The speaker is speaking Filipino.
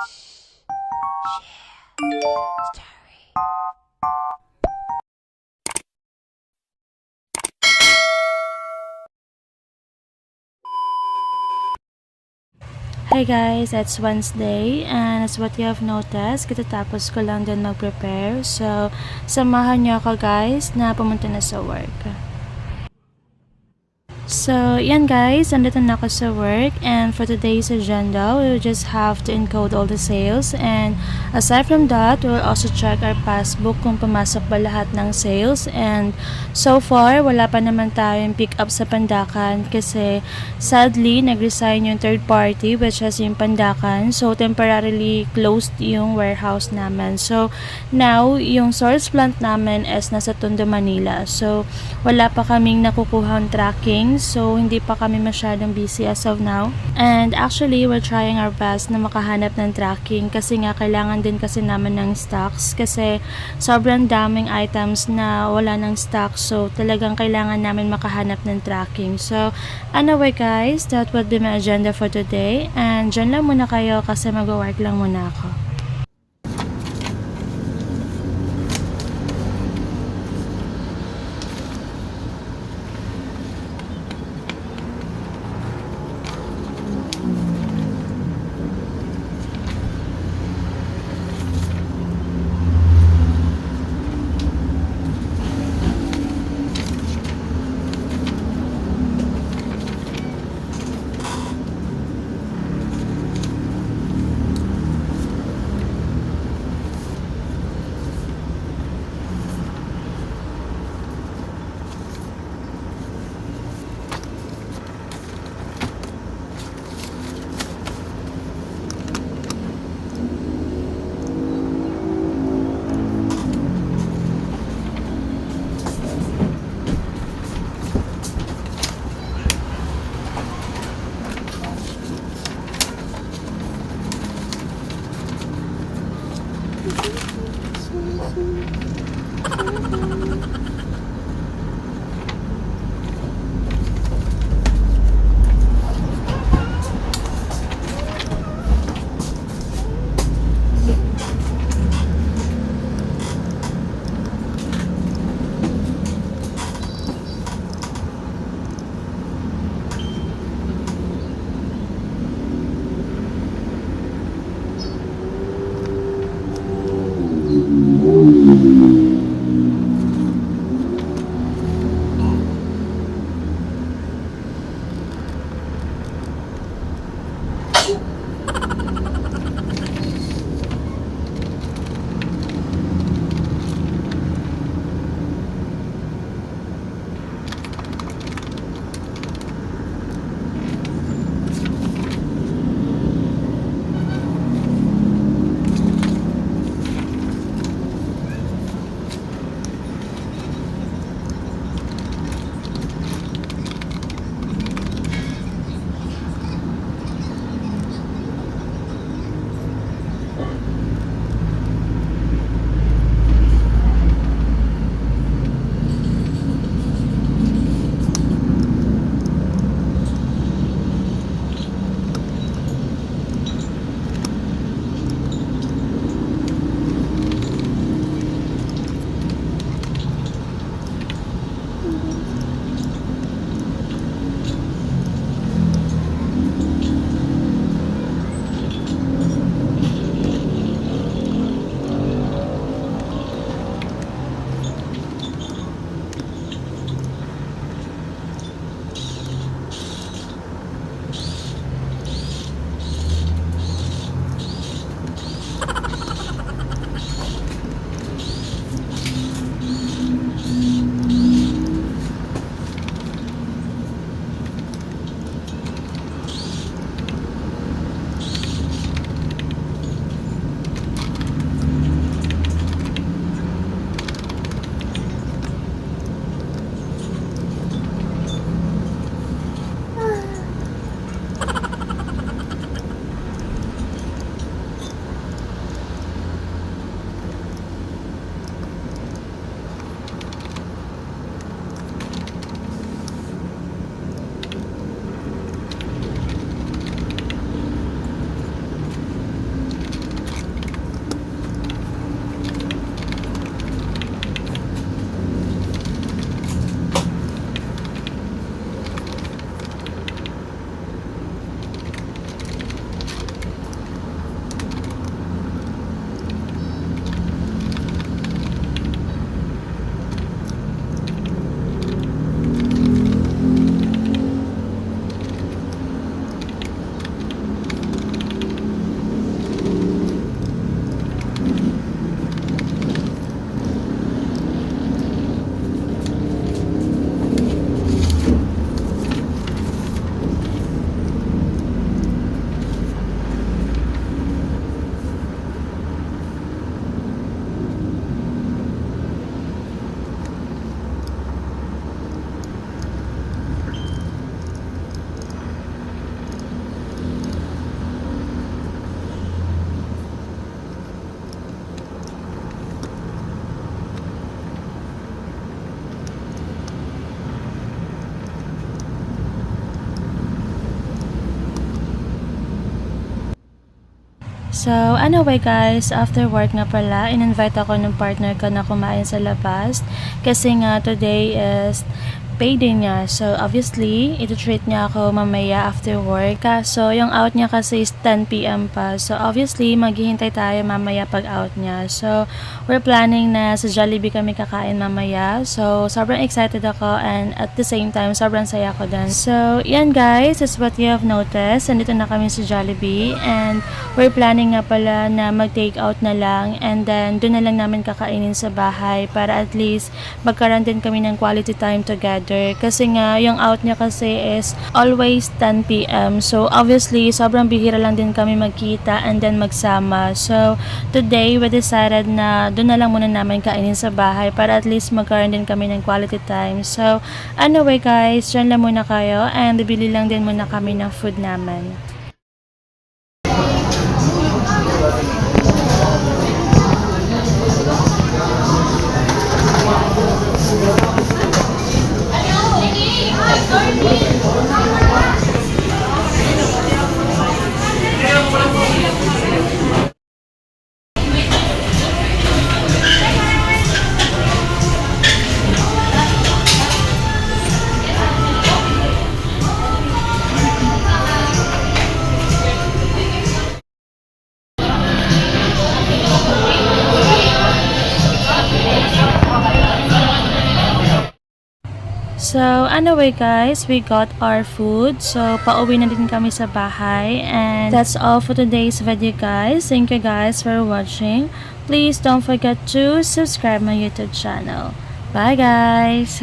Hi guys, it's Wednesday and as what you have noticed, katatapos ko lang din mag-prepare. So, samahan niyo ako guys na pumunta na sa work. So, yan guys, andito na ako sa work and for today's agenda, we will just have to encode all the sales and aside from that, we'll also check our passbook kung pumasok ba lahat ng sales and so far, wala pa naman tayong pick up sa Pandakan kasi sadly, nag-resign yung third party which is yung Pandakan so temporarily closed yung warehouse namin. So, now, yung source plant namin is nasa Tondo, Manila. So, wala pa kaming nakukuhang tracking so hindi pa kami masyadong busy as of now and actually we're trying our best na makahanap ng tracking kasi nga kailangan din kasi naman ng stocks kasi sobrang daming items na wala ng stock so talagang kailangan namin makahanap ng tracking. So anyway guys, that would be my agenda for today and dyan lang muna kayo kasi mag-work lang muna ako. So, anyway guys, after work nga pala, in-invite ako ng partner ko na kumain sa labas. Kasi nga, today is payday niya. So, obviously, ito-treat niya ako mamaya after work. Kaso, yung out niya kasi is 10 p.m. pa. So, obviously, maghihintay tayo mamaya pag out niya. So, we're planning na sa Jollibee kami kakain mamaya. So, sobrang excited ako and at the same time, sobrang saya ko din. So, yan guys, is what you have noticed. Andito na kami sa Jollibee and we're planning nga pala na mag-take out na lang and then doon na lang namin kakainin sa bahay para at least magkaroon din kami ng quality time together. Kasi nga, yung out niya kasi is always 10 p.m. So, obviously, sobrang bihira lang din kami magkita and then magsama. So, today, we decided na doon na lang muna namin kainin sa bahay para at least magkaroon din kami ng quality time. So, anyway guys, dyan lang muna kayo and bibili lang din muna kami ng food namin. So, anyway guys, we got our food. So, pauwi na din kami sa bahay. And that's all for today's video guys. Thank you guys for watching. Please don't forget to subscribe my YouTube channel. Bye guys!